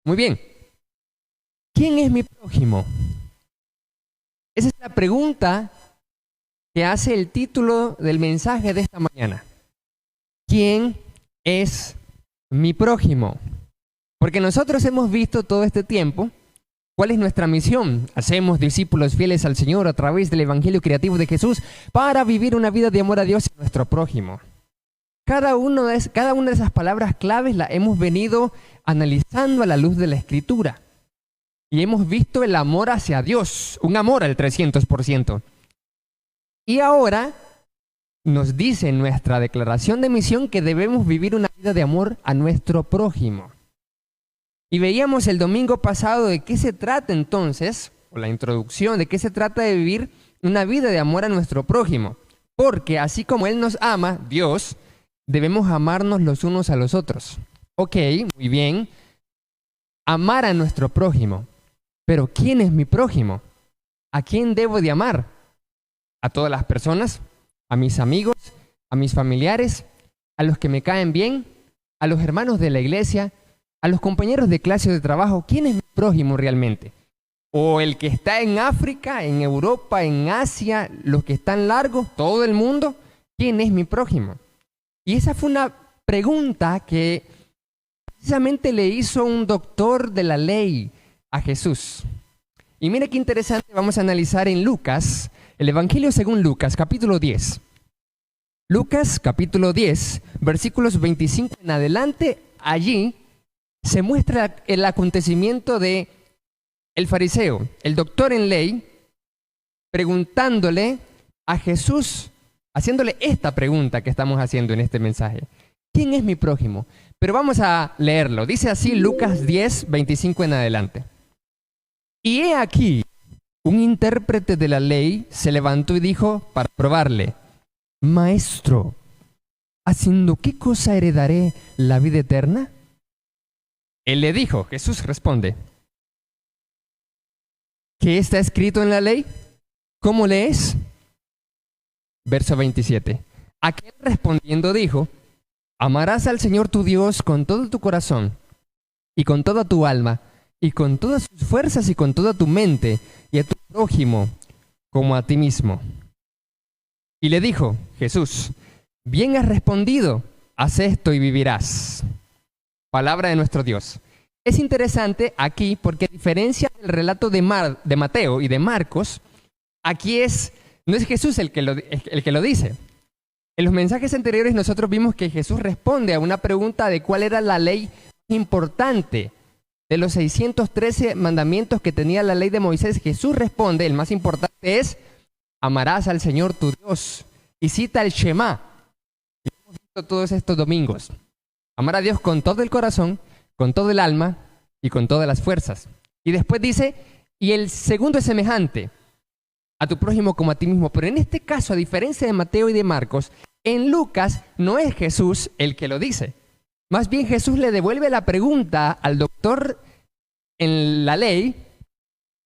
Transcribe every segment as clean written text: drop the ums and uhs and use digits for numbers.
Muy bien. ¿Quién es mi prójimo? Esa es la pregunta que hace el título del mensaje de esta mañana. ¿Quién es mi prójimo? Porque nosotros hemos visto todo este tiempo cuál es nuestra misión. Hacemos discípulos fieles al Señor a través del Evangelio creativo de Jesús para vivir una vida de amor a Dios y a nuestro prójimo. Cada una de esas palabras claves la hemos venido analizando a la luz de la Escritura. Y hemos visto el amor hacia Dios, un amor al 300%. Y ahora nos dice en nuestra declaración de misión que debemos vivir una vida de amor a nuestro prójimo. Y veíamos el domingo pasado de qué se trata entonces, o la introducción, de qué se trata de vivir una vida de amor a nuestro prójimo. Porque así como Él nos ama, Dios, debemos amarnos los unos a los otros. Ok, muy bien. Amar a nuestro prójimo. Pero ¿quién es mi prójimo? ¿A quién debo de amar? ¿A todas las personas? ¿A mis amigos? ¿A mis familiares? ¿A los que me caen bien? ¿A los hermanos de la iglesia? ¿A los compañeros de clase o de trabajo? ¿Quién es mi prójimo realmente? ¿O el que está en África, en Europa, en Asia, los que están largos, todo el mundo? ¿Quién es mi prójimo? Y esa fue una pregunta que precisamente le hizo un doctor de la ley a Jesús. Y mire qué interesante, vamos a analizar en Lucas, el Evangelio según Lucas, capítulo 10. Lucas, capítulo 10, versículos 25 en adelante, allí se muestra el acontecimiento de el fariseo, el doctor en ley, preguntándole a Jesús, haciéndole esta pregunta que estamos haciendo en este mensaje. ¿Quién es mi prójimo? Pero vamos a leerlo. Dice así Lucas 10, 25 en adelante. Y he aquí, un intérprete de la ley se levantó y dijo para probarle: Maestro, ¿haciendo qué cosa heredaré la vida eterna? Él le dijo, Jesús responde: ¿qué está escrito en la ley? ¿Cómo lees? Verso 27. Aquel respondiendo dijo: amarás al Señor tu Dios con todo tu corazón, y con toda tu alma, y con todas tus fuerzas, y con toda tu mente, y a tu prójimo como a ti mismo. Y le dijo Jesús: bien has respondido, haz esto y vivirás. Palabra de nuestro Dios. Es interesante aquí porque a diferencia del relato de Mateo y de Marcos, aquí no es Jesús el que lo dice. En los mensajes anteriores nosotros vimos que Jesús responde a una pregunta de cuál era la ley importante. De los 613 mandamientos que tenía la ley de Moisés, Jesús responde, el más importante es: amarás al Señor tu Dios. Y cita el Shema. Y lo hemos visto todos estos domingos. Amar a Dios con todo el corazón, con todo el alma y con todas las fuerzas. Y después dice, y el segundo es semejante: a tu prójimo como a ti mismo. Pero en este caso, a diferencia de Mateo y de Marcos, en Lucas no es Jesús el que lo dice. Más bien Jesús le devuelve la pregunta al doctor en la ley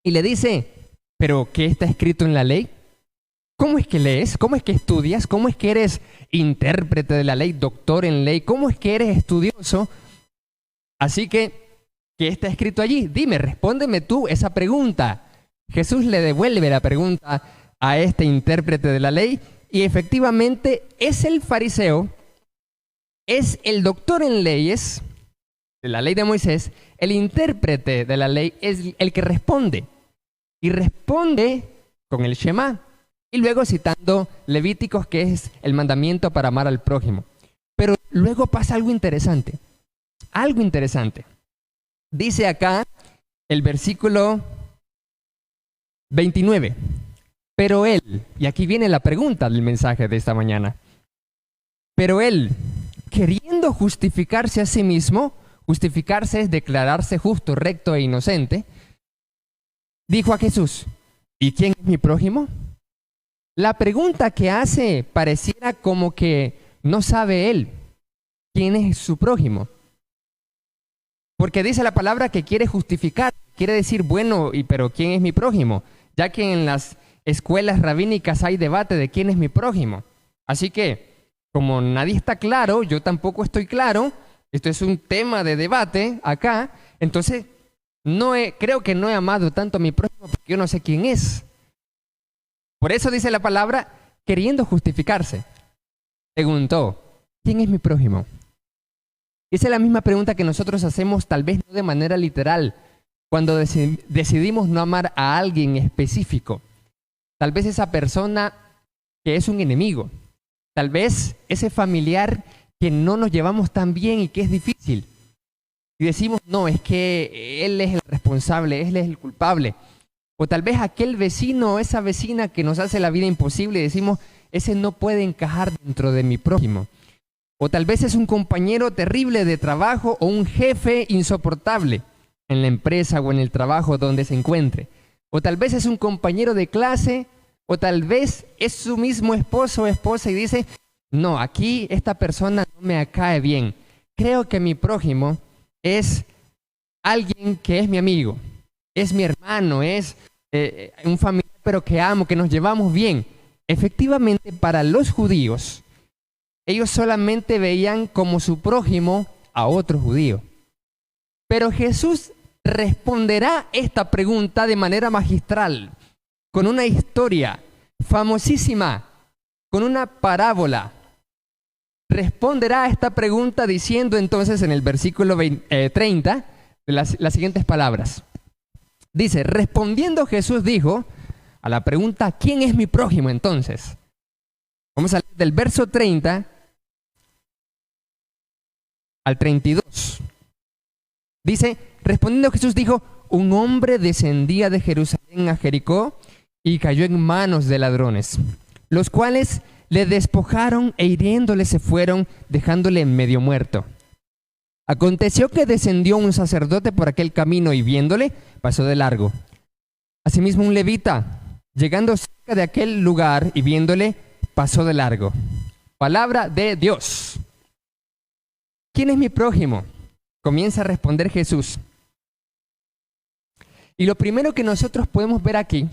y le dice: ¿pero qué está escrito en la ley? ¿Cómo es que lees? ¿Cómo es que estudias? ¿Cómo es que eres intérprete de la ley, doctor en ley? ¿Cómo es que eres estudioso? Así que, ¿qué está escrito allí? Dime, respóndeme tú esa pregunta. Jesús le devuelve la pregunta a este intérprete de la ley y efectivamente es el fariseo, es el doctor en leyes de la ley de Moisés, el intérprete de la ley es el que responde. Y responde con el Shema. Y luego citando Levíticos, que es el mandamiento para amar al prójimo. Pero luego pasa algo interesante. Algo interesante. Dice acá el versículo 29. Pero él, y aquí viene la pregunta del mensaje de esta mañana. Pero él, queriendo justificarse a sí mismo, justificarse es declararse justo, recto e inocente, dijo a Jesús: ¿y quién es mi prójimo? La pregunta que hace pareciera como que no sabe él quién es su prójimo. Porque dice la palabra que quiere justificar, quiere decir, bueno, pero ¿quién es mi prójimo? Ya que en las escuelas rabínicas hay debate de quién es mi prójimo. Así que, como nadie está claro, yo tampoco estoy claro, esto es un tema de debate acá, Entonces, creo que no he amado tanto a mi prójimo porque yo no sé quién es. Por eso dice la palabra, queriendo justificarse. Preguntó, ¿quién es mi prójimo? Esa es la misma pregunta que nosotros hacemos, tal vez no de manera literal, cuando decidimos no amar a alguien específico. Tal vez esa persona que es un enemigo. Tal vez ese familiar que no nos llevamos tan bien y que es difícil. Y decimos, no, es que él es el responsable, él es el culpable. O tal vez aquel vecino o esa vecina que nos hace la vida imposible y decimos, ese no puede encajar dentro de mi prójimo. O tal vez es un compañero terrible de trabajo o un jefe insoportable en la empresa o en el trabajo donde se encuentre. O tal vez es un compañero de clase, o tal vez es su mismo esposo o esposa y dice, no, aquí esta persona no me cae bien. Creo que mi prójimo es alguien que es mi amigo, es mi hermano, es un familiar pero que amo, que nos llevamos bien. Efectivamente, para los judíos, ellos solamente veían como su prójimo a otro judío. Pero Jesús responderá esta pregunta de manera magistral, con una historia famosísima, con una parábola. Responderá a esta pregunta diciendo entonces en el versículo 30 las siguientes palabras. Dice, respondiendo Jesús dijo a la pregunta, ¿quién es mi prójimo entonces? Vamos a leer del verso 30 al 32. Dice, respondiendo Jesús dijo, un hombre descendía de Jerusalén a Jericó y cayó en manos de ladrones, los cuales le despojaron e hiriéndole se fueron, dejándole medio muerto. Aconteció que descendió un sacerdote por aquel camino y viéndole, pasó de largo. Asimismo un levita, llegando cerca de aquel lugar y viéndole, pasó de largo. Palabra de Dios. ¿Quién es mi prójimo? Comienza a responder Jesús. Y lo primero que nosotros podemos ver aquí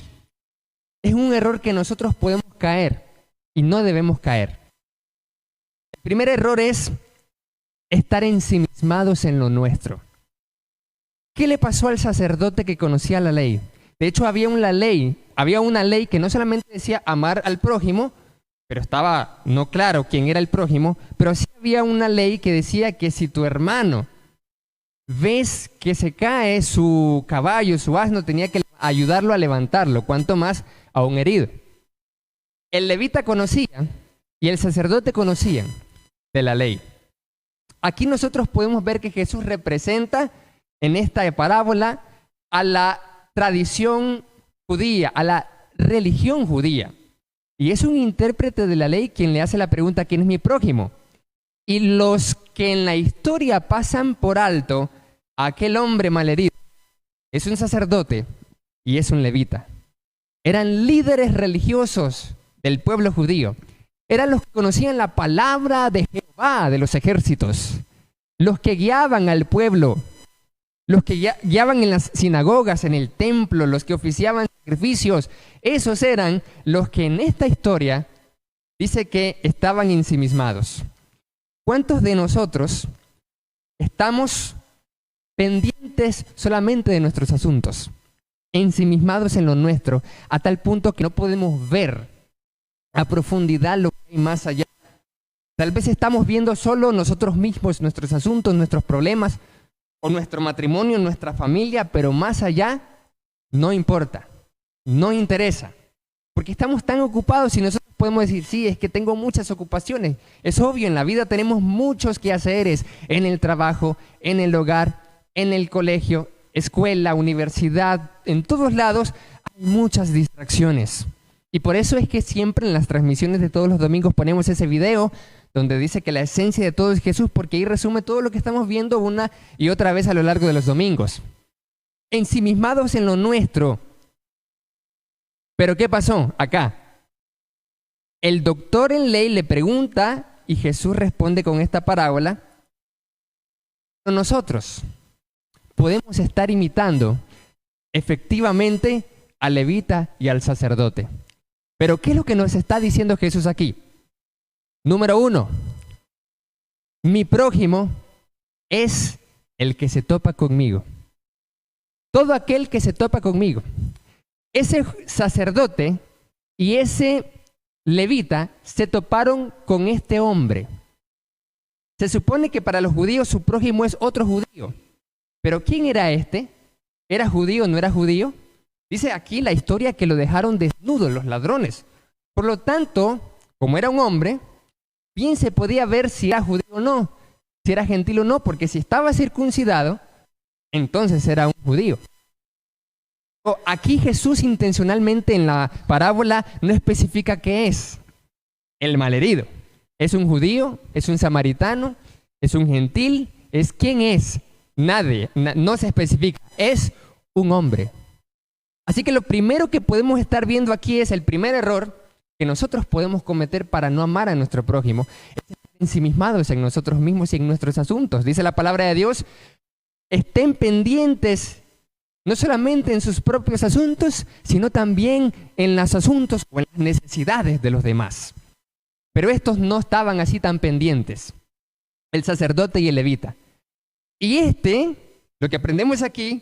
es un error que nosotros podemos caer y no debemos caer. El primer error es estar ensimismados en lo nuestro. ¿Qué le pasó al sacerdote que conocía la ley? De hecho, había una ley que no solamente decía amar al prójimo, pero estaba no claro quién era el prójimo, pero sí había una ley que decía que si tu hermano ves que se cae su caballo, su asno, tenía que ayudarlo a levantarlo, cuanto más a un herido. El levita conocía y el sacerdote conocían de la ley. Aquí nosotros podemos ver que Jesús representa en esta parábola a la tradición judía, a la religión judía. Y es un intérprete de la ley quien le hace la pregunta, ¿quién es mi prójimo? Y los que en la historia pasan por alto a aquel hombre malherido, es un sacerdote y es un levita. Eran líderes religiosos del pueblo judío. Eran los que conocían la palabra de Jehová de los ejércitos, los que guiaban al pueblo, los que guiaban en las sinagogas, en el templo, los que oficiaban sacrificios. Esos eran los que en esta historia dice que estaban ensimismados. ¿Cuántos de nosotros estamos pendientes solamente de nuestros asuntos, ensimismados en lo nuestro, a tal punto que no podemos ver a profundidad lo que hay más allá? Tal vez estamos viendo solo nosotros mismos, nuestros asuntos, nuestros problemas, o nuestro matrimonio, nuestra familia, pero más allá no importa, no interesa, porque estamos tan ocupados y nosotros podemos decir, sí, es que tengo muchas ocupaciones. Es obvio, en la vida tenemos muchos quehaceres, en el trabajo, en el hogar, en el colegio, escuela, universidad, en todos lados hay muchas distracciones. Y por eso es que siempre en las transmisiones de todos los domingos ponemos ese video donde dice que la esencia de todo es Jesús, porque ahí resume todo lo que estamos viendo una y otra vez a lo largo de los domingos. Ensimismados en lo nuestro. Pero ¿qué pasó acá? El doctor en ley le pregunta y Jesús responde con esta parábola. Nosotros podemos estar imitando efectivamente al levita y al sacerdote. Pero ¿qué es lo que nos está diciendo Jesús aquí? Número 1, mi prójimo es el que se topa conmigo. todo aquel que se topa conmigo. Ese sacerdote y ese levita se toparon con este hombre. Se supone que para los judíos su prójimo es otro judío. Pero ¿quién era este? ¿Era judío o no era judío? Dice aquí la historia que lo dejaron desnudo los ladrones. Por lo tanto, como era un hombre, bien se podía ver si era judío o no, si era gentil o no, porque si estaba circuncidado, entonces era un judío. Aquí Jesús intencionalmente en la parábola no especifica qué es el malherido. ¿Es un judío? ¿Es un samaritano? ¿Es un gentil? ¿Es quién es? Nadie, no se especifica. Es un hombre. Así que lo primero que podemos estar viendo aquí es el primer error que nosotros podemos cometer para no amar a nuestro prójimo. Es estar ensimismados en nosotros mismos y en nuestros asuntos. Dice la palabra de Dios, estén pendientes no solamente en sus propios asuntos, sino también en los asuntos o en las necesidades de los demás. Pero estos no estaban así tan pendientes, el sacerdote y el levita. Y lo que aprendemos aquí,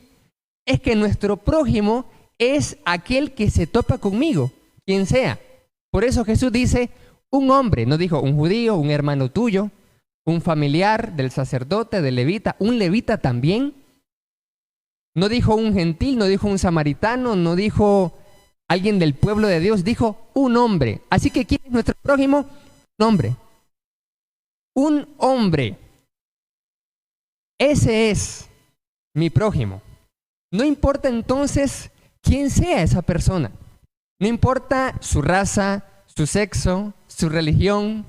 es que nuestro prójimo es aquel que se topa conmigo, quien sea. Por eso Jesús dice, un hombre, no dijo un judío, un hermano tuyo, un familiar del sacerdote, del levita, un levita también. No dijo un gentil, no dijo un samaritano, no dijo alguien del pueblo de Dios, dijo un hombre. Así que ¿quién es nuestro prójimo? Un hombre. Un hombre. Ese es mi prójimo. No importa entonces quién sea esa persona. No importa su raza, su sexo, su religión,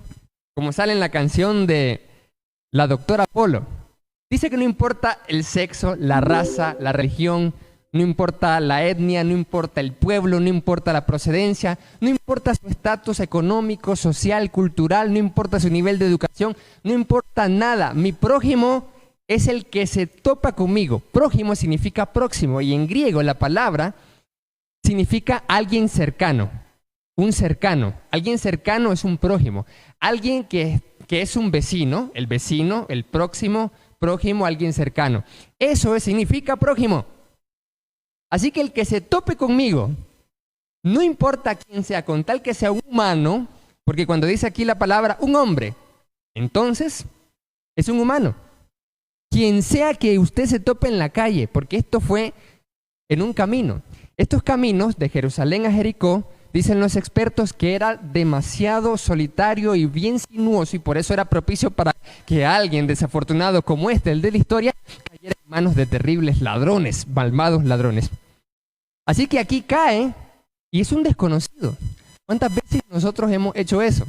como sale en la canción de la doctora Polo. Dice que no importa el sexo, la raza, la religión, no importa la etnia, no importa el pueblo, no importa la procedencia, no importa su estatus económico, social, cultural, no importa su nivel de educación, no importa nada. Mi prójimo es el que se topa conmigo. Prójimo significa próximo y en griego la palabra significa alguien cercano, un cercano. Alguien cercano es un prójimo. Alguien que es un vecino, el próximo, prójimo, alguien cercano. Eso significa prójimo. Así que el que se tope conmigo, no importa quién sea, con tal que sea un humano, porque cuando dice aquí la palabra un hombre, entonces es un humano. Quien sea que usted se tope en la calle, porque esto fue en un camino. Estos caminos de Jerusalén a Jericó, dicen los expertos que era demasiado solitario y bien sinuoso y por eso era propicio para que alguien desafortunado como el de la historia, cayera en manos de terribles ladrones, malvados ladrones. Así que aquí cae y es un desconocido. ¿Cuántas veces nosotros hemos hecho eso?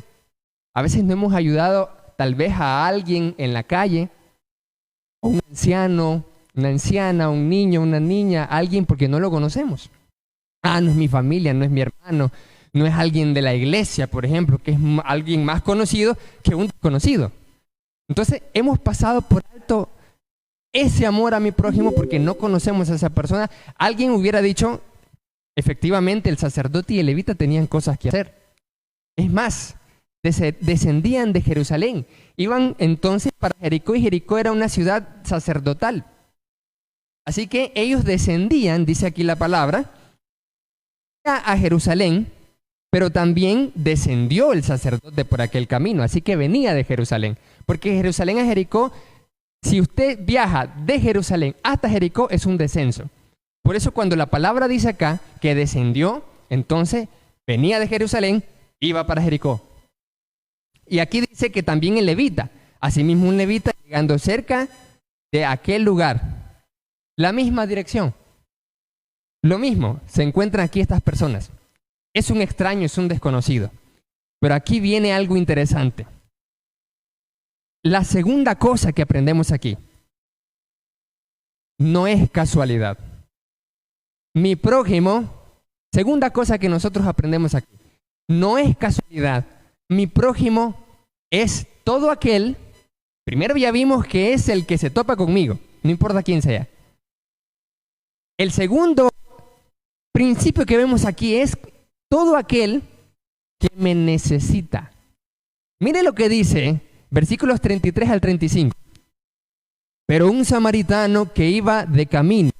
A veces no hemos ayudado tal vez a alguien en la calle, o un anciano, una anciana, un niño, una niña, alguien porque no lo conocemos. No es mi familia, no es mi hermano, no es alguien de la iglesia, por ejemplo, que es alguien más conocido que un desconocido. Entonces, hemos pasado por alto ese amor a mi prójimo porque no conocemos a esa persona. Alguien hubiera dicho, efectivamente, el sacerdote y el levita tenían cosas que hacer. Es más, descendían de Jerusalén. Iban entonces para Jericó y Jericó era una ciudad sacerdotal. Así que ellos descendían, dice aquí la palabra, a Jerusalén, pero también descendió el sacerdote por aquel camino, así que venía de Jerusalén, porque de Jerusalén a Jericó, si usted viaja de Jerusalén hasta Jericó, es un descenso. Por eso cuando la palabra dice acá que descendió, entonces venía de Jerusalén, iba para Jericó. Y aquí dice que también el levita, asimismo un levita llegando cerca de aquel lugar, la misma dirección. Lo mismo, se encuentran aquí estas personas. Es un extraño, es un desconocido. Pero aquí viene algo interesante. La segunda cosa que aprendemos aquí no es casualidad. Mi prójimo, segunda cosa que nosotros aprendemos aquí, no es casualidad. Mi prójimo es todo aquel, primero ya vimos que es el que se topa conmigo, no importa quién sea. El segundo principio que vemos aquí es todo aquel que me necesita. Mire lo que dice, versículos 33 al 35. Pero un samaritano que iba de camino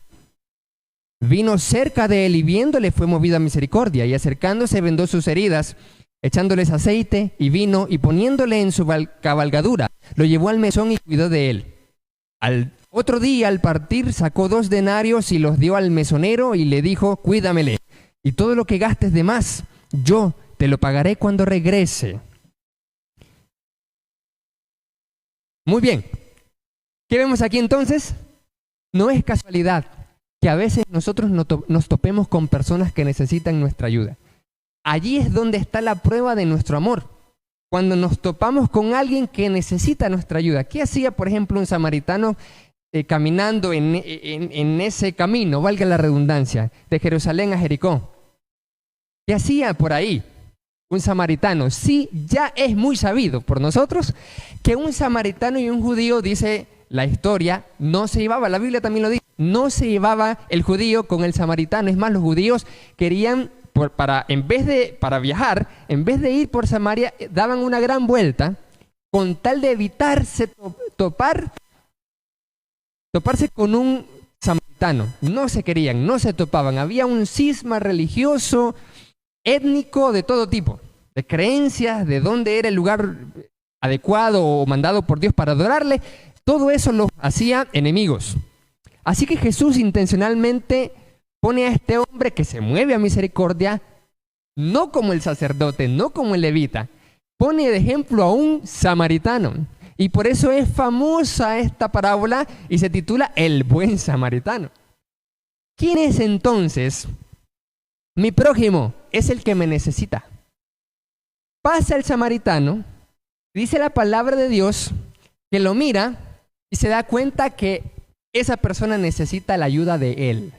vino cerca de él y viéndole fue movido a misericordia, y acercándose vendó sus heridas, echándoles aceite y vino y poniéndole en su cabalgadura, lo llevó al mesón y cuidó de él. Al otro día, al partir, sacó 2 denarios y los dio al mesonero y le dijo: cuídamele, y todo lo que gastes de más, yo te lo pagaré cuando regrese. Muy bien. ¿Qué vemos aquí entonces? No es casualidad que a veces nosotros nos topemos con personas que necesitan nuestra ayuda. Allí es donde está la prueba de nuestro amor. Cuando nos topamos con alguien que necesita nuestra ayuda. ¿Qué hacía, por ejemplo, un samaritano caminando en ese camino, valga la redundancia, de Jerusalén a Jericó? ¿Qué hacía por ahí un samaritano? Sí, ya es muy sabido por nosotros que un samaritano y un judío, dice la historia, no se llevaba, la Biblia también lo dice, no se llevaba el judío con el samaritano. Es más, los judíos querían, para viajar, en vez de ir por Samaria, daban una gran vuelta con tal de evitarse toparse con un samaritano. No se querían, no se topaban. Había un cisma religioso, étnico, de todo tipo, de creencias, de dónde era el lugar adecuado o mandado por Dios para adorarle. Todo eso los hacía enemigos. Así que Jesús intencionalmente pone a este hombre que se mueve a misericordia, no como el sacerdote, no como el levita, pone de ejemplo a un samaritano. Y por eso es famosa esta parábola y se titula El buen samaritano. ¿Quién es entonces mi prójimo? Es el que me necesita. Pasa el samaritano, dice la palabra de Dios, que lo mira y se da cuenta que esa persona necesita la ayuda de él.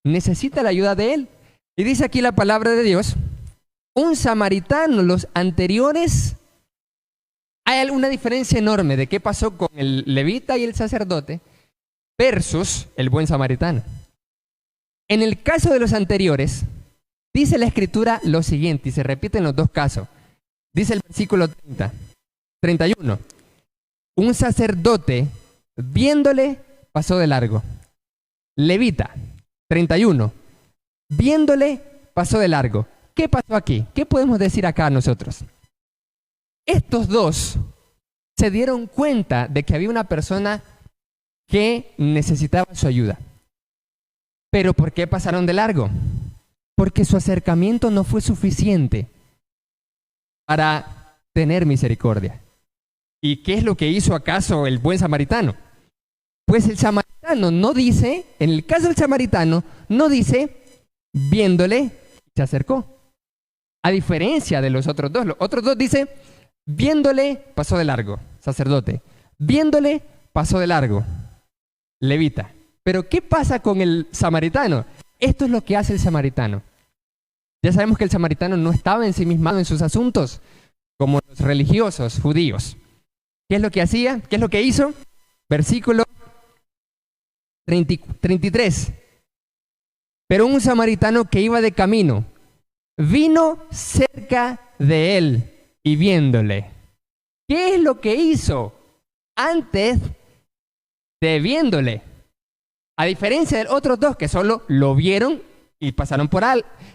Necesita la ayuda de él. Y dice aquí la palabra de Dios, un samaritano, los anteriores, hay una diferencia enorme de qué pasó con el levita y el sacerdote versus el buen samaritano. En el caso de los anteriores, dice la Escritura lo siguiente, y se repite en los dos casos. Dice el versículo 31. Un sacerdote, viéndole, pasó de largo. Levita, 31. Viéndole, pasó de largo. ¿Qué pasó aquí? ¿Qué podemos decir acá nosotros? Estos dos se dieron cuenta de que había una persona que necesitaba su ayuda. ¿Pero por qué pasaron de largo? Porque su acercamiento no fue suficiente para tener misericordia. ¿Y qué es lo que hizo acaso el buen samaritano? Pues el samaritano no dice, en el caso del samaritano, no dice, viéndole, se acercó. A diferencia de los otros dos dice, viéndole, pasó de largo, sacerdote. Viéndole, pasó de largo, levita. Pero ¿qué pasa con el samaritano? Esto es lo que hace el samaritano. Ya sabemos que el samaritano no estaba ensimismado en sus asuntos, como los religiosos judíos. ¿Qué es lo que hacía? ¿Qué es lo que hizo? Versículo 33. Pero un samaritano que iba de camino, vino cerca de él y viéndole. ¿Qué es lo que hizo antes de viéndole? A diferencia de otros dos que solo lo vieron y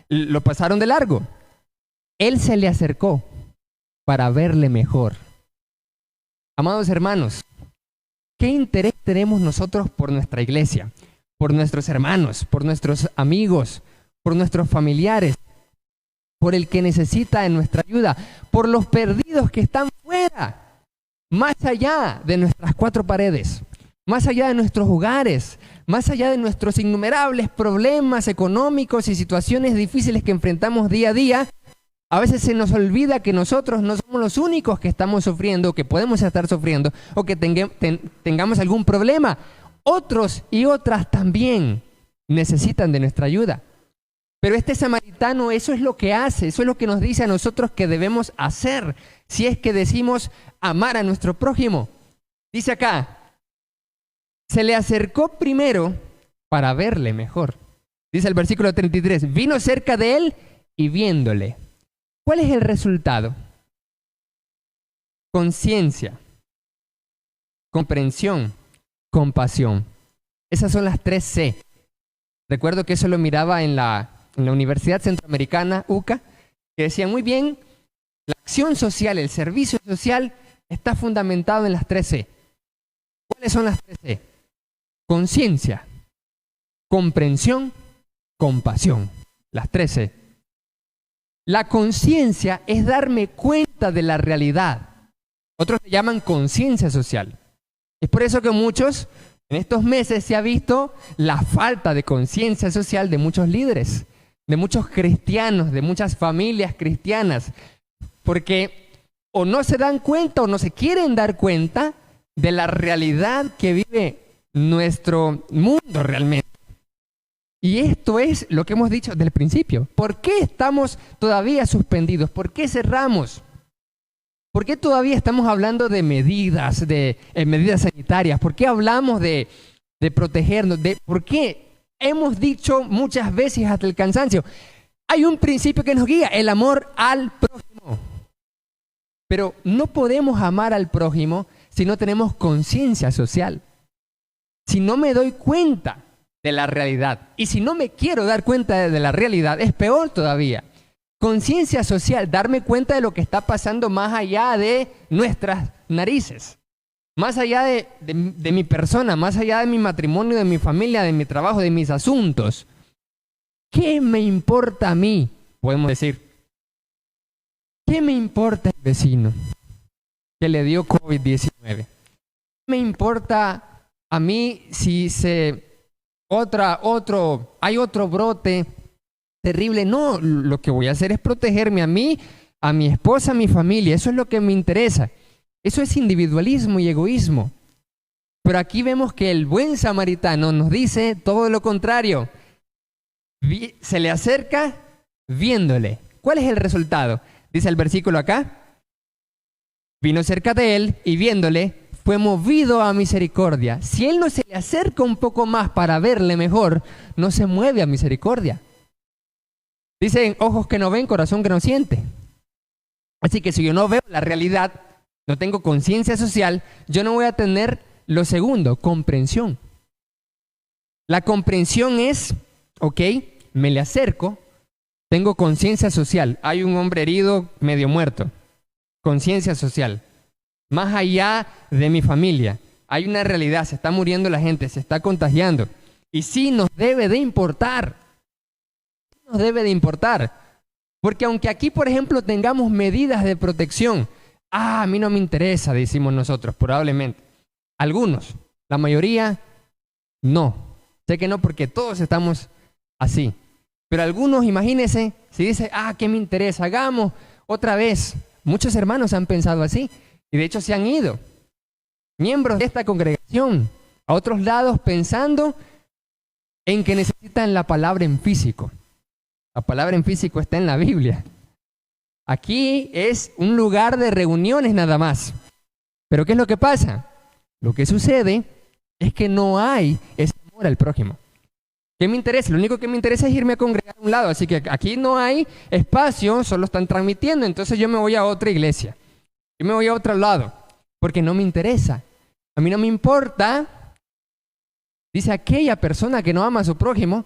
lo pasaron de largo. Él se le acercó para verle mejor. Amados hermanos, ¿qué interés tenemos nosotros por nuestra iglesia, por nuestros hermanos, por nuestros amigos, por nuestros familiares, por el que necesita de nuestra ayuda, por los perdidos que están fuera, más allá de nuestras cuatro paredes, más allá de nuestros hogares, más allá de nuestros innumerables problemas económicos y situaciones difíciles que enfrentamos día a día? A veces se nos olvida que nosotros no somos los únicos que estamos sufriendo, que podemos estar sufriendo, o que tengamos algún problema. Otros y otras también necesitan de nuestra ayuda. Pero este samaritano, eso es lo que hace, eso es lo que nos dice a nosotros que debemos hacer, si es que decimos amar a nuestro prójimo. Dice acá, se le acercó primero para verle mejor. Dice el versículo 33, vino cerca de él y viéndole. ¿Cuál es el resultado? Conciencia, comprensión, compasión. Esas son las 3 C. Recuerdo que eso lo miraba en la Universidad Centroamericana, UCA, que decía muy bien, la acción social, el servicio social está fundamentado en las 3C. ¿Cuáles son las 3C? Conciencia, comprensión, compasión. Las 3C. La conciencia es darme cuenta de la realidad. Otros le llaman conciencia social. Es por eso que muchos, en estos meses se ha visto la falta de conciencia social de muchos líderes, de muchos cristianos, de muchas familias cristianas, porque o no se dan cuenta o no se quieren dar cuenta de la realidad que vive nuestro mundo realmente. Y esto es lo que hemos dicho desde el principio. ¿Por qué estamos todavía suspendidos? ¿Por qué cerramos? ¿Por qué todavía estamos hablando de medidas, medidas sanitarias? ¿Por qué hablamos de protegernos? ¿Por qué hemos dicho muchas veces hasta el cansancio? Hay un principio que nos guía, el amor al prójimo. Pero no podemos amar al prójimo si no tenemos conciencia social. Si no me doy cuenta de la realidad. Y si no me quiero dar cuenta de la realidad, es peor todavía. Conciencia social, darme cuenta de lo que está pasando más allá de nuestras narices. Más allá de mi persona, más allá de mi matrimonio, de mi familia, de mi trabajo, de mis asuntos. ¿Qué me importa a mí? Podemos decir. ¿Qué me importa el vecino que le dio COVID-19? ¿Qué me importa a mí si hay otro brote terrible? No, lo que voy a hacer es protegerme a mí, a mi esposa, a mi familia. Eso es lo que me interesa. Eso es individualismo y egoísmo. Pero aquí vemos que el buen samaritano nos dice todo lo contrario. Se le acerca viéndole. ¿Cuál es el resultado? Dice el versículo acá. Vino cerca de él y viéndole, fue movido a misericordia. Si él no se le acerca un poco más para verle mejor, no se mueve a misericordia. Dicen, ojos que no ven, corazón que no siente. Así que si yo no veo la realidad, no tengo conciencia social, yo no voy a tener lo segundo, comprensión. La comprensión es, ok, me le acerco, tengo conciencia social. Hay un hombre herido, medio muerto. Conciencia social. Más allá de mi familia, hay una realidad, se está muriendo la gente, se está contagiando. Y sí nos debe de importar. Nos debe de importar. Porque aunque aquí, por ejemplo, tengamos medidas de protección, a mí no me interesa, decimos nosotros, probablemente. Algunos, la mayoría, no. Sé que no porque todos estamos así. Pero algunos, imagínense, si dice, ¿qué me interesa? Hagamos otra vez. Muchos hermanos han pensado así. Y de hecho se han ido. Miembros de esta congregación a otros lados pensando en que necesitan la palabra en físico. La palabra en físico está en la Biblia. Aquí es un lugar de reuniones nada más. Pero ¿qué es lo que pasa? Lo que sucede es que no hay ese amor al prójimo. ¿Qué me interesa? Lo único que me interesa es irme a congregar a un lado. Así que aquí no hay espacio, solo están transmitiendo. Entonces yo me voy a otra iglesia. Yo me voy a otro lado. Porque no me interesa. A mí no me importa. Dice aquella persona que no ama a su prójimo.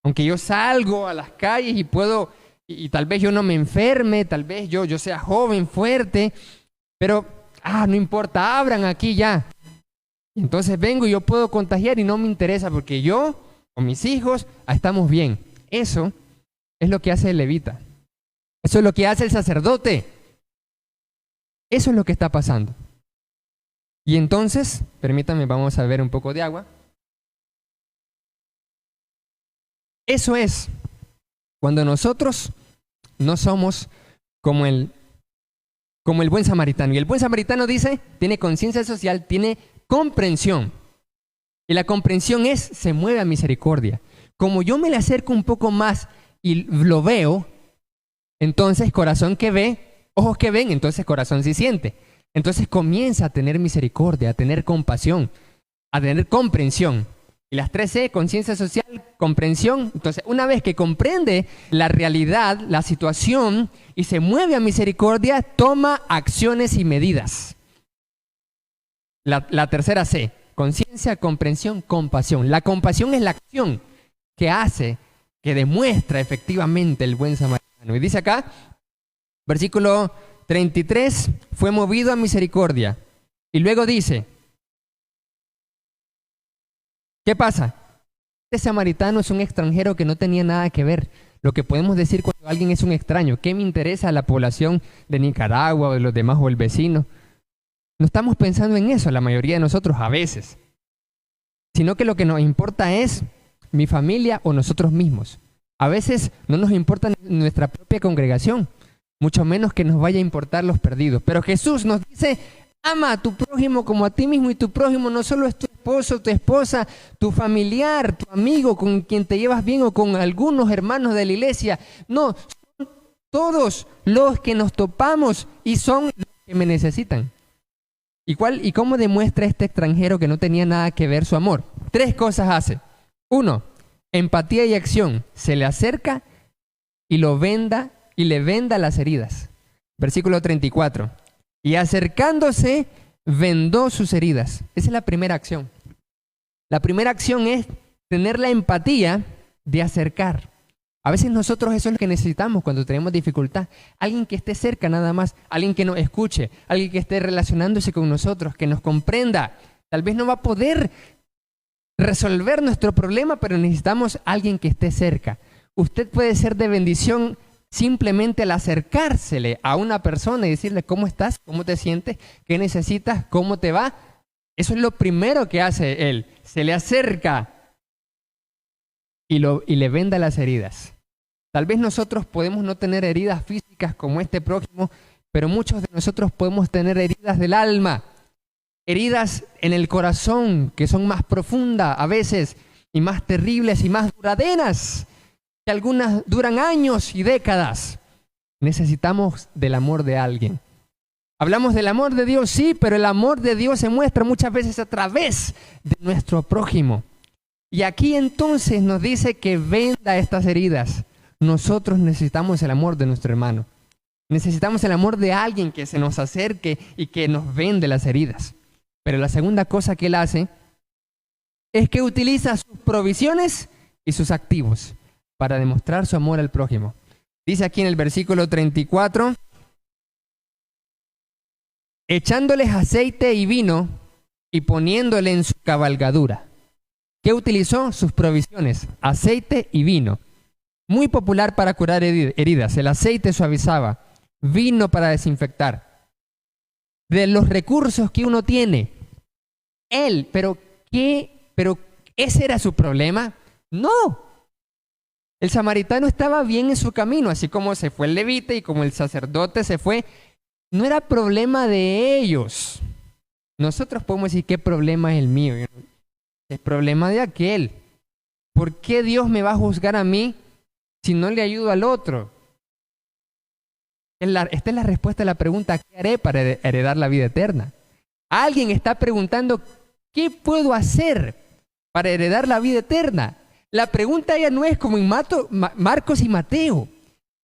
Aunque yo salgo a las calles y puedo, y tal vez yo no me enferme, tal vez yo sea joven, fuerte. Pero, no importa, abran aquí ya. Entonces vengo y yo puedo contagiar y no me interesa porque yo o mis hijos estamos bien. Eso es lo que hace el levita. Eso es lo que hace el sacerdote. Eso es lo que está pasando. Y entonces, permítanme, vamos a beber un poco de agua. Eso es cuando nosotros no somos como el buen samaritano. Y el buen samaritano dice, tiene conciencia social, tiene comprensión. Y la comprensión se mueve a misericordia. Como yo me le acerco un poco más y lo veo, entonces corazón que ve, ojos que ven, entonces corazón sí siente. Entonces comienza a tener misericordia, a tener compasión, a tener comprensión. Y las 3C, conciencia social, comprensión. Entonces, una vez que comprende la realidad, la situación, y se mueve a misericordia, toma acciones y medidas. La tercera C, conciencia, comprensión, compasión. La compasión es la acción. que hace, que demuestra efectivamente el buen samaritano. Y dice acá, versículo 33, fue movido a misericordia. Y luego dice, ¿qué pasa? Este samaritano es un extranjero que no tenía nada que ver. Lo que podemos decir cuando alguien es un extraño. ¿Qué me interesa la población de Nicaragua o de los demás o el vecino? No estamos pensando en eso la mayoría de nosotros a veces. Sino que lo que nos importa es mi familia o nosotros mismos. A veces no nos importa nuestra propia congregación, mucho menos que nos vaya a importar los perdidos. Pero Jesús nos dice, ama a tu prójimo como a ti mismo, y tu prójimo no solo es tu esposo, tu esposa, tu familiar, tu amigo con quien te llevas bien o con algunos hermanos de la iglesia. No, son todos los que nos topamos y son los que me necesitan. ¿Y cómo demuestra este extranjero que no tenía nada que ver su amor? 3 cosas hace. 1, empatía y acción. Se le acerca y le venda las heridas. Versículo 34. Y acercándose, vendó sus heridas. Esa es la primera acción. La primera acción es tener la empatía de acercar. A veces nosotros eso es lo que necesitamos cuando tenemos dificultad. Alguien que esté cerca nada más, alguien que nos escuche, alguien que esté relacionándose con nosotros, que nos comprenda. Tal vez no va a poder resolver nuestro problema, pero necesitamos alguien que esté cerca. Usted puede ser de bendición simplemente al acercársele a una persona y decirle cómo estás, cómo te sientes, qué necesitas, cómo te va. Eso es lo primero que hace él. Se le acerca y le venda las heridas. Tal vez nosotros podemos no tener heridas físicas como este prójimo, pero muchos de nosotros podemos tener heridas del alma, heridas en el corazón que son más profundas a veces y más terribles y más duraderas, que algunas duran años y décadas. Necesitamos del amor de alguien. Hablamos del amor de Dios, sí, pero el amor de Dios se muestra muchas veces a través de nuestro prójimo. Y aquí entonces nos dice que venda estas heridas. Nosotros necesitamos el amor de nuestro hermano. Necesitamos el amor de alguien que se nos acerque y que nos vende las heridas. Pero la segunda cosa que él hace es que utiliza sus provisiones y sus activos para demostrar su amor al prójimo. Dice aquí en el versículo 34, echándoles aceite y vino y poniéndole en su cabalgadura. ¿Qué utilizó? Sus provisiones, aceite y vino. Muy popular para curar heridas. El aceite suavizaba, vino para desinfectar. De los recursos que uno tiene, pero ¿ese era su problema? No. El samaritano estaba bien en su camino, así como se fue el levita y como el sacerdote se fue. No era problema de ellos. Nosotros podemos decir, ¿qué problema es el mío? Es problema de aquel. ¿Por qué Dios me va a juzgar a mí si no le ayudo al otro? Esta es la respuesta a la pregunta, ¿qué haré para heredar la vida eterna? Alguien está preguntando, ¿qué puedo hacer para heredar la vida eterna? La pregunta ya no es como en Marcos y Mateo.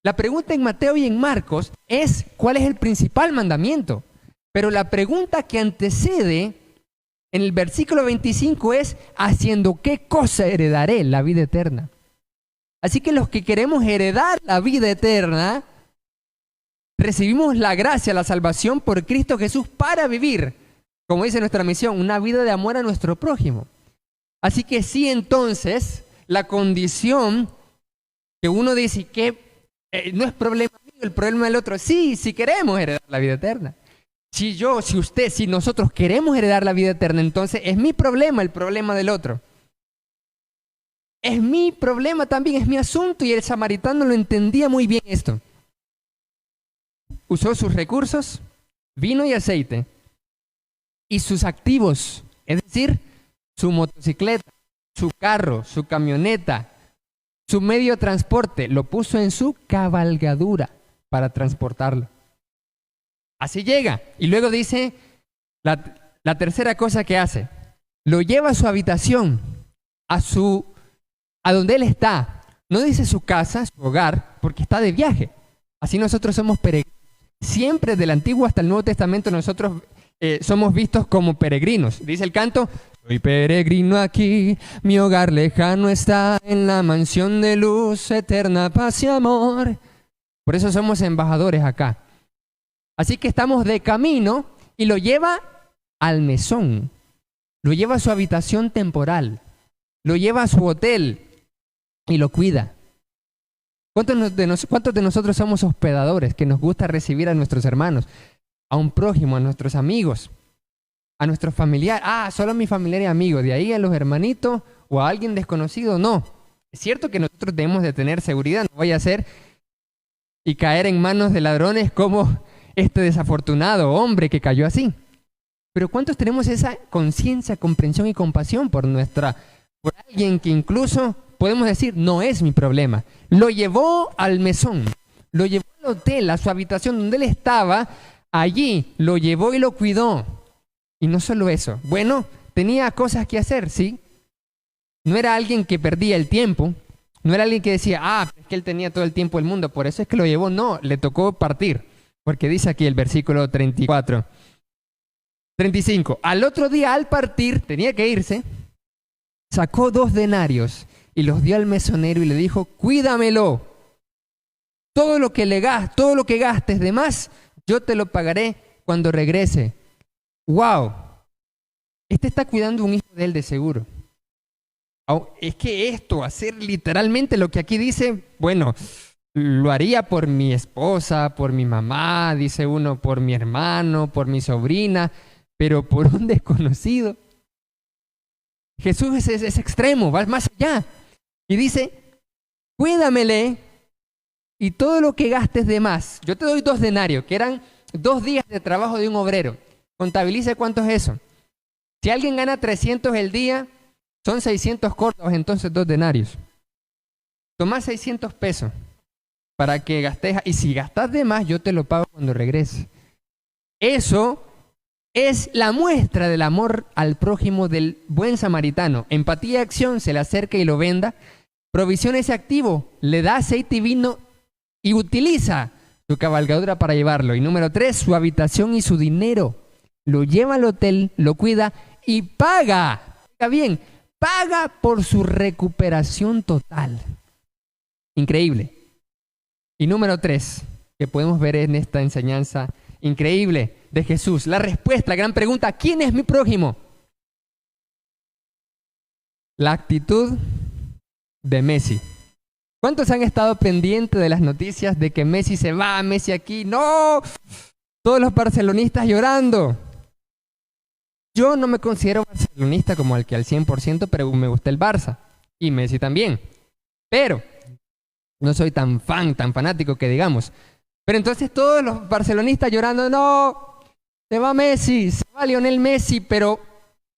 La pregunta en Mateo y en Marcos es, ¿cuál es el principal mandamiento? Pero la pregunta que antecede en el versículo 25 es, ¿haciendo qué cosa heredaré la vida eterna? Así que los que queremos heredar la vida eterna, recibimos la gracia, la salvación por Cristo Jesús para vivir, como dice nuestra misión, una vida de amor a nuestro prójimo. Así que sí, entonces, la condición que uno dice que no es problema mío, el problema del otro. Sí, si queremos heredar la vida eterna. Si nosotros queremos heredar la vida eterna, entonces es mi problema el problema del otro. Es mi problema también, es mi asunto, y el samaritano lo entendía muy bien esto. Usó sus recursos, vino y aceite, y sus activos, es decir, su motocicleta, su carro, su camioneta, su medio de transporte, lo puso en su cabalgadura para transportarlo. Así llega. Y luego dice la tercera cosa que hace. Lo lleva a su habitación, a donde él está. No dice su casa, su hogar, porque está de viaje. Así nosotros somos peregrinos. Siempre del Antiguo hasta el Nuevo Testamento nosotros somos vistos como peregrinos. Dice el canto, Soy peregrino aquí, mi hogar lejano está, en la mansión de luz, eterna paz y amor. Por eso somos embajadores acá. Así que estamos de camino y lo lleva al mesón, lo lleva a su habitación temporal, lo lleva a su hotel y lo cuida. ¿Cuántos de nosotros somos hospedadores que nos gusta recibir a nuestros hermanos, a un prójimo, a nuestros amigos, a nuestros familiares? Solo a mi familiar y amigo, de ahí a los hermanitos o a alguien desconocido, no. Es cierto que nosotros debemos de tener seguridad, no vaya a ser y caer en manos de ladrones como este desafortunado hombre que cayó así. Pero ¿cuántos tenemos esa conciencia, comprensión y compasión por alguien que incluso podemos decir, no es mi problema? Lo llevó al mesón, lo llevó al hotel, a su habitación donde él estaba, allí lo llevó y lo cuidó. Y no solo eso, bueno, tenía cosas que hacer, ¿sí? No era alguien que perdía el tiempo, no era alguien que decía, es que él tenía todo el tiempo del mundo, por eso es que lo llevó. No, le tocó partir, porque dice aquí el versículo 34. 35. Al otro día, al partir, tenía que irse, sacó 2 denarios y los dio al mesonero y le dijo, cuídamelo. Todo lo que gastes de más, yo te lo pagaré cuando regrese. ¡Wow! Este está cuidando un hijo de él de seguro. Es que hacer literalmente lo que aquí dice, bueno, lo haría por mi esposa, por mi mamá, dice uno, por mi hermano, por mi sobrina, pero por un desconocido. Jesús es extremo, va más allá. Y dice, cuídamele y todo lo que gastes de más. Yo te doy 2 denarios, que eran 2 días de trabajo de un obrero. Contabilice cuánto es eso. Si alguien gana 300 el día, son 600 cortos, entonces 2 denarios. Toma 600 pesos para que gastes. Y si gastas de más, yo te lo pago cuando regrese. Eso es la muestra del amor al prójimo del buen samaritano. Empatía y acción, se le acerca y lo venda. Provisión ese activo, le da aceite y vino y utiliza su cabalgadura para llevarlo. Y número 3, su habitación y su dinero. Lo lleva al hotel, lo cuida y paga. Está bien, paga por su recuperación total. Increíble. Y número 3, que podemos ver en esta enseñanza increíble de Jesús, la respuesta, la gran pregunta, ¿quién es mi prójimo? La actitud de Messi. ¿Cuántos han estado pendientes de las noticias de que Messi se va, Messi aquí? ¡No! Todos los barcelonistas llorando. Yo no me considero barcelonista como el que al 100%, pero me gusta el Barça. Y Messi también. Pero no soy tan fanático que digamos. Pero entonces todos los barcelonistas llorando, no, se va Messi, se va Lionel Messi. Pero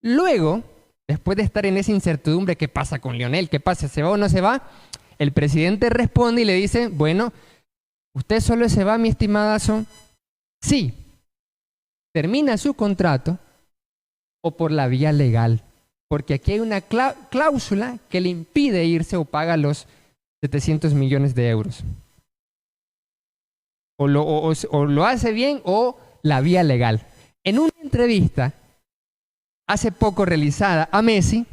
luego, después de estar en esa incertidumbre, ¿qué pasa con Lionel? ¿Qué pasa? ¿Se va o no se va? El presidente responde y le dice, bueno, ¿usted solo se va, mi estimadazo? Sí, termina su contrato o por la vía legal, porque aquí hay una cláusula que le impide irse o paga los 700 millones de euros. O lo hace bien o la vía legal. En una entrevista hace poco realizada a Messi,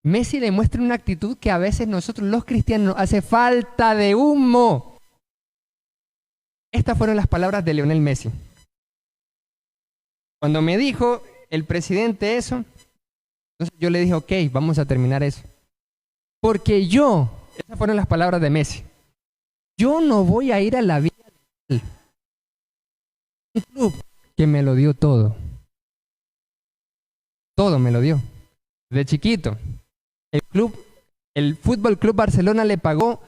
Messi le muestra una actitud que a veces nosotros los cristianos nos hace falta de humo. Estas fueron las palabras de Lionel Messi. Cuando me dijo el presidente eso, entonces yo le dije, ok, vamos a terminar eso. Porque esas fueron las palabras de Messi, yo no voy a ir a la vía legal. Un club que me lo dio todo. Todo me lo dio. De chiquito. El Fútbol Club Barcelona le pagó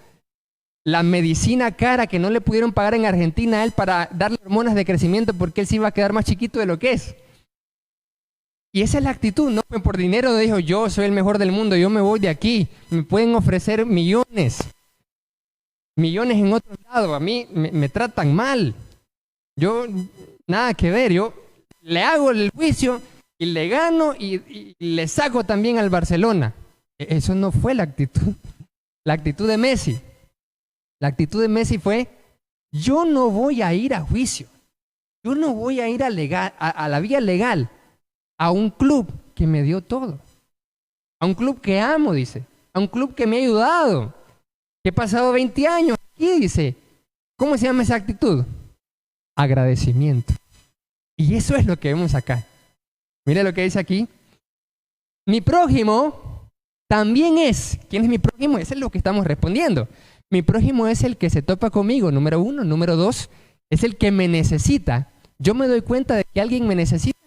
la medicina cara que no le pudieron pagar en Argentina a él para darle hormonas de crecimiento porque él se iba a quedar más chiquito de lo que es. Y esa es la actitud, no por dinero dijo, yo soy el mejor del mundo, yo me voy de aquí, me pueden ofrecer millones en otro lado, a mí me tratan mal. Yo, nada que ver, yo le hago el juicio y le gano y le saco también al Barcelona. Eso no fue la actitud de Messi. La actitud de Messi fue, yo no voy a ir a juicio, yo no voy a ir a la vía legal a un club que me dio todo. A un club que amo, dice. A un club que me ha ayudado. Que he pasado 20 años aquí, dice. ¿Cómo se llama esa actitud? Agradecimiento. Y eso es lo que vemos acá. Mira lo que dice aquí. Mi prójimo también es. ¿Quién es mi prójimo? Eso es lo que estamos respondiendo. Mi prójimo es el que se topa conmigo, número 1. Número 2, es el que me necesita. Yo me doy cuenta de que alguien me necesita.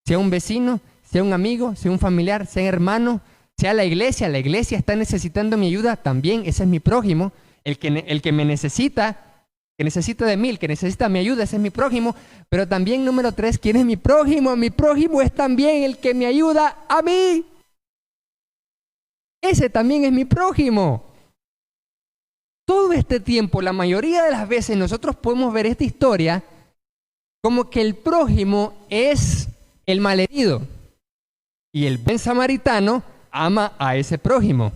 Sea un vecino, sea un amigo, sea un familiar, sea un hermano, sea la iglesia está necesitando mi ayuda, también ese es mi prójimo. El que me necesita, que necesita de mí, el que necesita mi ayuda, ese es mi prójimo. Pero también número 3, ¿quién es mi prójimo? Mi prójimo es también el que me ayuda a mí. Ese también es mi prójimo. Todo este tiempo, la mayoría de las veces nosotros podemos ver esta historia como que el prójimo es el malherido y el buen samaritano ama a ese prójimo.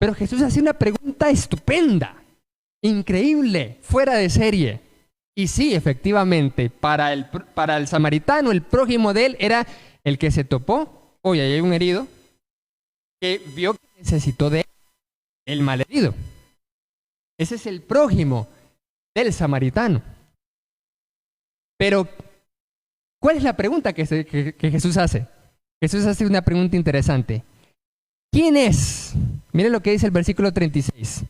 Pero Jesús hace una pregunta estupenda, increíble, fuera de serie. Y sí, efectivamente, para el samaritano, el prójimo de él era el que se topó. Oye, ahí hay un herido que vio que necesitó de él, el malherido. Ese es el prójimo del samaritano. Pero, ¿cuál es la pregunta que Jesús hace? Jesús hace una pregunta interesante. ¿Quién es? Miren lo que dice el versículo 36.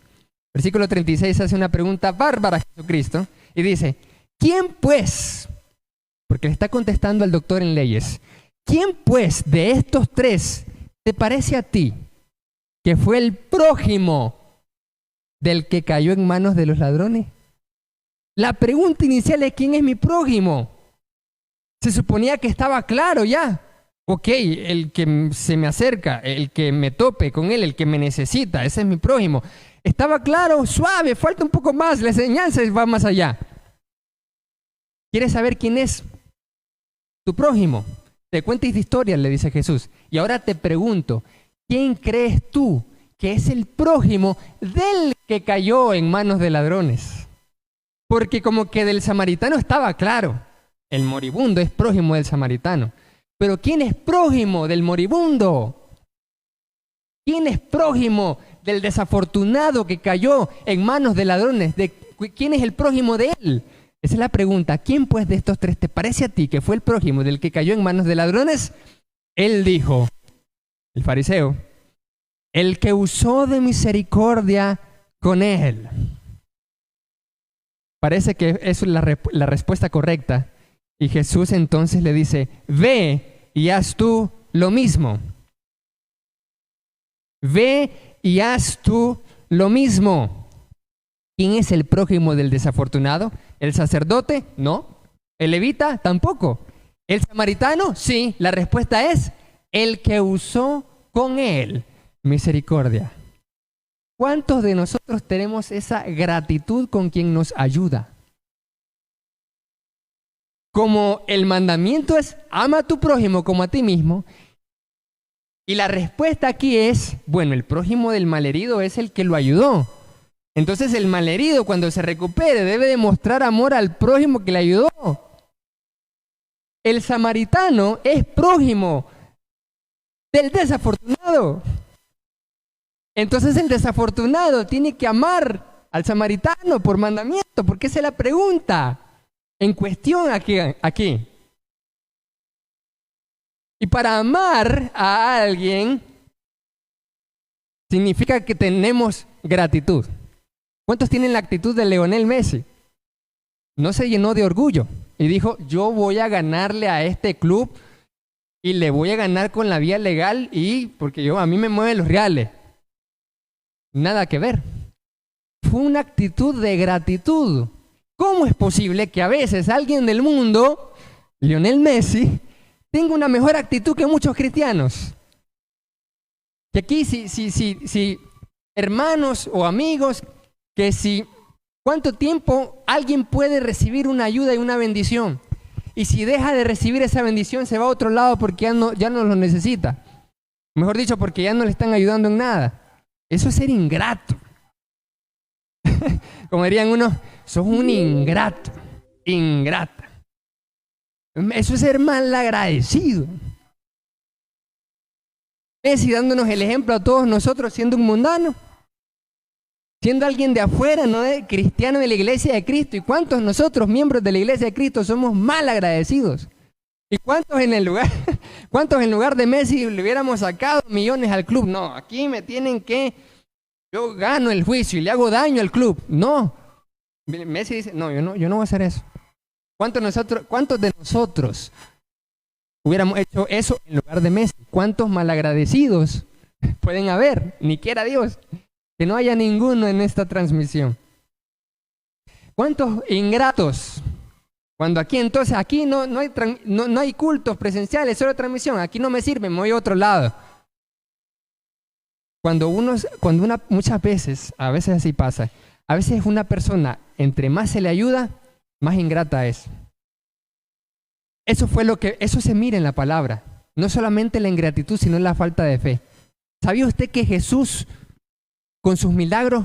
Versículo 36 hace una pregunta bárbara a Jesucristo y dice, ¿quién pues? Porque le está contestando al doctor en leyes. ¿Quién pues de estos 3 te parece a ti que fue el prójimo del que cayó en manos de los ladrones? La pregunta inicial es ¿quién es mi prójimo? Se suponía que estaba claro ya. Ok, el que se me acerca, el que me tope con él, el que me necesita, ese es mi prójimo. Estaba claro, suave, falta un poco más, la enseñanza va más allá. ¿Quieres saber quién es tu prójimo? Te cuento esta historia, le dice Jesús. Y ahora te pregunto, ¿quién crees tú que es el prójimo del que cayó en manos de ladrones? Porque como que del samaritano estaba claro, el moribundo es prójimo del samaritano. Pero ¿quién es prójimo del moribundo? ¿Quién es prójimo del desafortunado que cayó en manos de ladrones? ¿Quién es el prójimo de él? Esa es la pregunta. ¿Quién pues de estos 3 te parece a ti que fue el prójimo del que cayó en manos de ladrones? Él dijo, el fariseo, el que usó de misericordia con él. Parece que eso es la respuesta correcta. Y Jesús entonces le dice, ve y haz tú lo mismo. Ve y haz tú lo mismo. ¿Quién es el prójimo del desafortunado? ¿El sacerdote? No. ¿El levita? Tampoco. ¿El samaritano? Sí. La respuesta es el que usó con él misericordia. ¿Cuántos de nosotros tenemos esa gratitud con quien nos ayuda? Como el mandamiento es, ama a tu prójimo como a ti mismo. Y la respuesta aquí es, bueno, el prójimo del malherido es el que lo ayudó. Entonces el malherido cuando se recupere debe demostrar amor al prójimo que le ayudó. El samaritano es prójimo del desafortunado. Entonces el desafortunado tiene que amar al samaritano por mandamiento, porque esa es la pregunta en cuestión aquí. Y para amar a alguien significa que tenemos gratitud. ¿Cuántos tienen la actitud de Lionel Messi? No se llenó de orgullo y dijo, yo voy a ganarle a este club y le voy a ganar con la vía legal y porque a mí me mueven los reales. Nada que ver. Fue una actitud de gratitud. ¿Cómo es posible que a veces alguien del mundo, Lionel Messi, tenga una mejor actitud que muchos cristianos? Que aquí si hermanos o amigos, que ¿cuánto tiempo alguien puede recibir una ayuda y una bendición? Y si deja de recibir esa bendición se va a otro lado porque ya no lo necesita. Mejor dicho, porque ya no le están ayudando en nada. Eso es ser ingrato. Como dirían unos, sos un ingrato, ingrata. Eso es ser mal agradecido. Messi dándonos el ejemplo a todos nosotros siendo un mundano, siendo alguien de afuera, no de cristiano de la iglesia de Cristo. ¿Y cuántos nosotros, miembros de la iglesia de Cristo, somos mal agradecidos? ¿Y cuántos cuántos en lugar de Messi le hubiéramos sacado millones al club? No, aquí me tienen que, yo gano el juicio y le hago daño al club. No, Messi dice, no, yo no voy a hacer eso. ¿Cuántos de nosotros hubiéramos hecho eso en lugar de Messi? ¿Cuántos malagradecidos pueden haber? Ni quiera Dios que no haya ninguno en esta transmisión. ¿Cuántos ingratos? Cuando aquí entonces, aquí no hay cultos presenciales, solo transmisión, aquí no me sirve, me voy a otro lado. Muchas veces, a veces así pasa, a veces una persona, entre más se le ayuda, más ingrata es. Eso se mira en la palabra. No solamente la ingratitud, sino la falta de fe. ¿Sabía usted que Jesús, con sus milagros,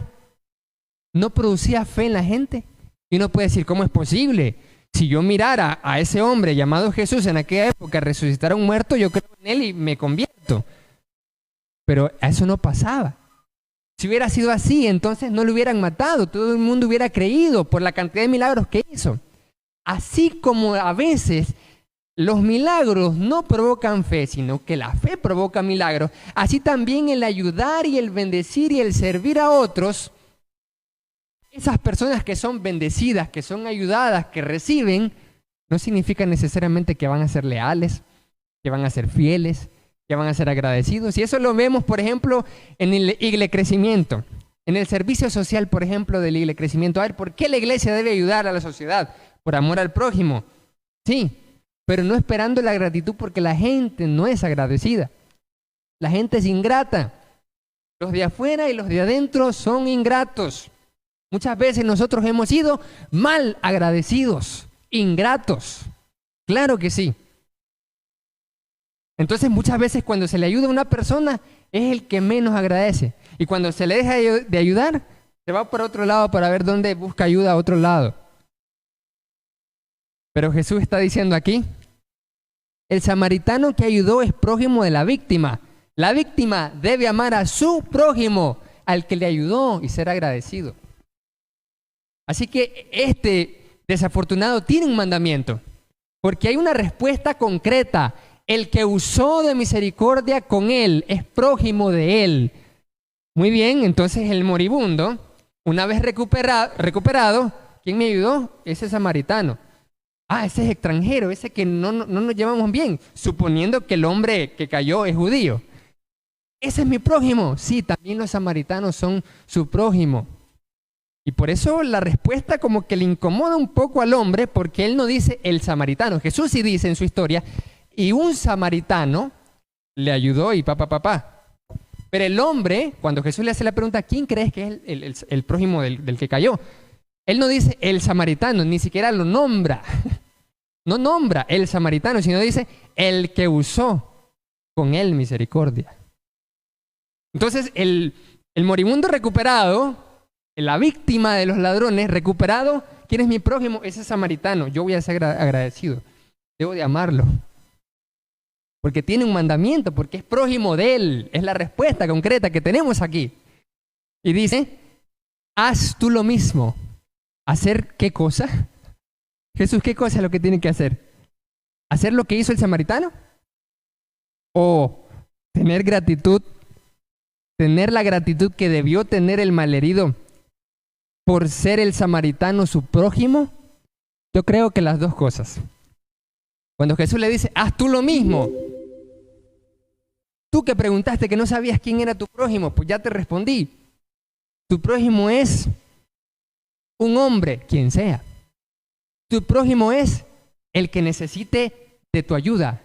no producía fe en la gente? Y uno puede decir, ¿cómo es posible? Si yo mirara a ese hombre llamado Jesús en aquella época resucitar a un muerto, yo creo en él y me convierto. Pero a eso no pasaba. Si hubiera sido así, entonces no lo hubieran matado. Todo el mundo hubiera creído por la cantidad de milagros que hizo. Así como a veces los milagros no provocan fe, sino que la fe provoca milagros, así también el ayudar y el bendecir y el servir a otros, esas personas que son bendecidas, que son ayudadas, que reciben, no significa necesariamente que van a ser leales, que van a ser fieles, que van a ser agradecidos. Y eso lo vemos, por ejemplo, en el Iglesia Crecimiento, en el servicio social, por ejemplo, del Iglesia Crecimiento. A ver, ¿por qué la iglesia debe ayudar a la sociedad? Por amor al prójimo. Sí, pero no esperando la gratitud, porque la gente no es agradecida. La gente es ingrata. Los de afuera y los de adentro son ingratos. Muchas veces nosotros hemos sido mal agradecidos, ingratos. Claro que sí. Entonces muchas veces cuando se le ayuda a una persona es el que menos agradece. Y cuando se le deja de ayudar, se va por otro lado para ver dónde busca ayuda a otro lado. Pero Jesús está diciendo aquí, el samaritano que ayudó es prójimo de la víctima. La víctima debe amar a su prójimo, al que le ayudó, y ser agradecido. Así que este desafortunado tiene un mandamiento, porque hay una respuesta concreta. El que usó de misericordia con él es prójimo de él. Muy bien, entonces el moribundo, una vez recuperado, ¿quién me ayudó? Ese samaritano. Ah, ese es extranjero, ese que no nos llevamos bien, suponiendo que el hombre que cayó es judío. Ese es mi prójimo. Sí, también los samaritanos son su prójimo. Y por eso la respuesta como que le incomoda un poco al hombre, porque él no dice el samaritano. Jesús sí dice en su historia, y un samaritano le ayudó y papá. Pero el hombre, cuando Jesús le hace la pregunta, ¿quién crees que es el prójimo del que cayó? Él no dice el samaritano, ni siquiera lo nombra. No nombra el samaritano, sino dice el que usó con él misericordia. Entonces el moribundo recuperado, la víctima de los ladrones recuperado, ¿quién es mi prójimo? Ese samaritano. Yo voy a ser agradecido. Debo de amarlo. Porque tiene un mandamiento, porque es prójimo de él. Es la respuesta concreta que tenemos aquí. Y dice, haz tú lo mismo. ¿Hacer qué cosa? Jesús, ¿qué cosa es lo que tiene que hacer? ¿Hacer lo que hizo el samaritano? ¿O tener gratitud? ¿Tener la gratitud que debió tener el malherido por ser el samaritano su prójimo? Yo creo que las dos cosas. Cuando Jesús le dice, haz tú lo mismo. Tú que preguntaste que no sabías quién era tu prójimo, pues ya te respondí. Tu prójimo es un hombre, quien sea. Tu prójimo es el que necesite de tu ayuda.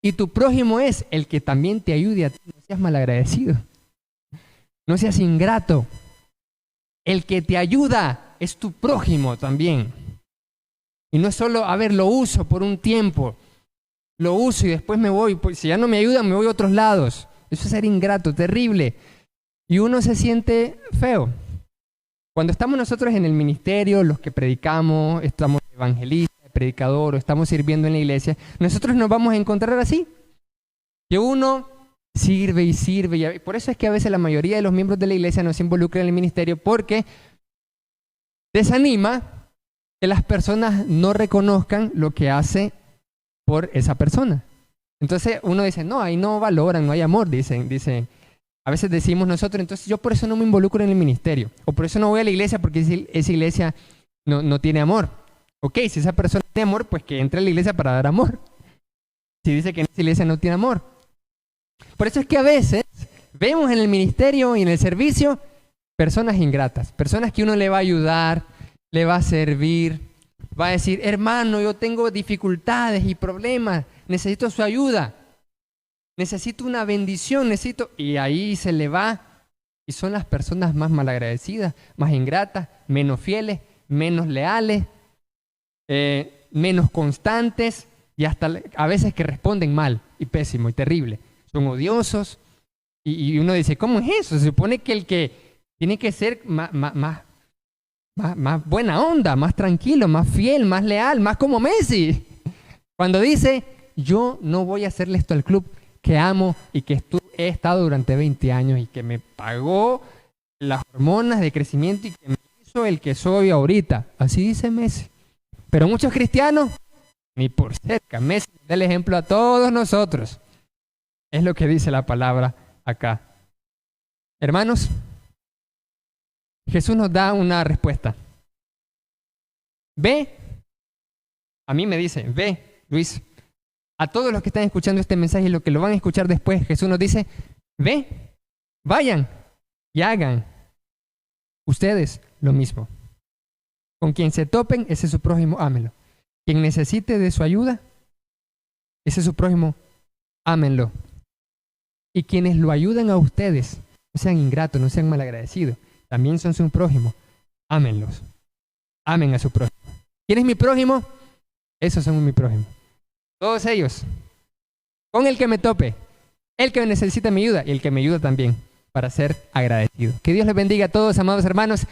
Y tu prójimo es el que también te ayude a ti. No seas malagradecido. No seas ingrato. El que te ayuda es tu prójimo también. Y no es solo, a ver, lo uso por un tiempo. Lo uso y después me voy. Pues si ya no me ayudan, me voy a otros lados. Eso es ser ingrato, terrible. Y uno se siente feo. Cuando estamos nosotros en el ministerio, los que predicamos, estamos evangelistas, predicador, o estamos sirviendo en la iglesia, nosotros nos vamos a encontrar así. Que uno sirve y sirve. Y por eso es que a veces la mayoría de los miembros de la iglesia no se involucran en el ministerio, porque desanima que las personas no reconozcan lo que hace por esa persona. Entonces uno dice, no, ahí no valoran, no hay amor, dicen. A veces decimos nosotros, entonces yo por eso no me involucro en el ministerio, o por eso no voy a la iglesia, porque esa iglesia no tiene amor. Ok, si esa persona tiene amor, pues que entre a la iglesia para dar amor. Si dice que en esa iglesia no tiene amor. Por eso es que a veces vemos en el ministerio y en el servicio personas ingratas, personas que uno le va a ayudar, le va a servir, va a decir, hermano, yo tengo dificultades y problemas, necesito su ayuda, necesito una bendición, y ahí se le va. Y son las personas más malagradecidas, más ingratas, menos fieles, menos leales, menos constantes, y hasta a veces que responden mal y pésimo y terrible. Son odiosos. Y uno dice, ¿cómo es eso? Se supone que el que tiene que ser más buena onda, más tranquilo, más fiel, más leal, más como Messi. Cuando dice, yo no voy a hacerle esto al club que amo y que he estado durante 20 años y que me pagó las hormonas de crecimiento y que me hizo el que soy ahorita. Así dice Messi. Pero muchos cristianos, ni por cerca. Messi da el ejemplo a todos nosotros. Es lo que dice la palabra acá. Hermanos, Jesús nos da una respuesta. Ve, a mí me dice, ve, Luis, a todos los que están escuchando este mensaje y los que lo van a escuchar después, Jesús nos dice, ve, vayan y hagan ustedes lo mismo. Con quien se topen, ese es su prójimo, ámenlo. Quien necesite de su ayuda, ese es su prójimo, ámenlo. Y quienes lo ayudan a ustedes, no sean ingratos, no sean malagradecidos, también son su prójimo, ámenlos. Amen a su prójimo. ¿Quién es mi prójimo? Esos son mi prójimo. Todos ellos. Con el que me tope, el que necesita mi ayuda y el que me ayuda también, para ser agradecido. Que Dios les bendiga a todos, amados hermanos.